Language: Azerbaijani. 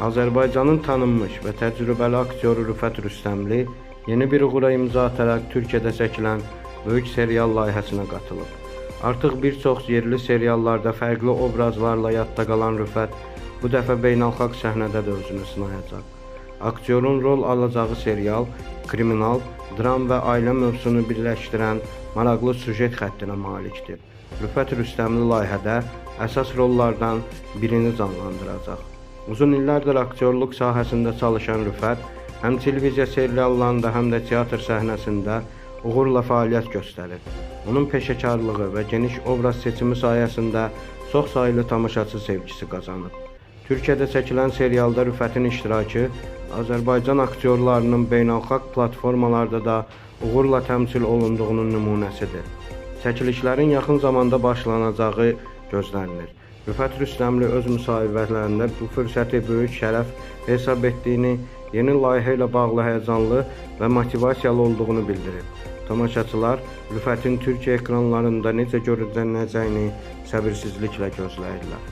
Azərbaycanın tanınmış və təcrübəli aktyoru Rüfət Rüstəmli yeni bir uğura imza ataraq Türkiyədə çəkilən böyük serial layihəsinə qatılıb. Artıq bir çox yerli seriallarda fərqli obrazlarla yadda qalan Rüfət bu dəfə beynəlxalq səhnədə də özünü sınayacaq. Aktyorun rol alacağı serial kriminal, dram və ailə mövzusunu birləşdirən maraqlı süjet xəttinə malikdir. Rüfət Rüstəmli layihədə əsas rollardan birini canlandıracaq. Uzun illərdir aktyorluq sahəsində çalışan Rüfət, həm televiziya seriallarında, həm də teatr səhnəsində uğurla fəaliyyət göstərir. Onun peşəkarlığı və geniş obraz seçimi sayəsində çox saylı tamaşaçı sevgisi qazanıb. Türkiyədə çəkilən serialda Rüfətin iştirakı Azərbaycan aktyorlarının beynəlxalq platformalarda da uğurla təmsil olunduğunun nümunəsidir. Çəkilişlərin yaxın zamanda başlanacağı gözlənilir. Rüfət Rüstəmli öz müsahibələrində bu fürsəti böyük şərəf hesab etdiyini, yeni layihə ilə bağlı həyəcanlı və motivasiyalı olduğunu bildirib. Tamaşaçılar Rüfətin Türkiyə ekranlarında necə görünəcəyini səbirsizliklə gözləyirlər.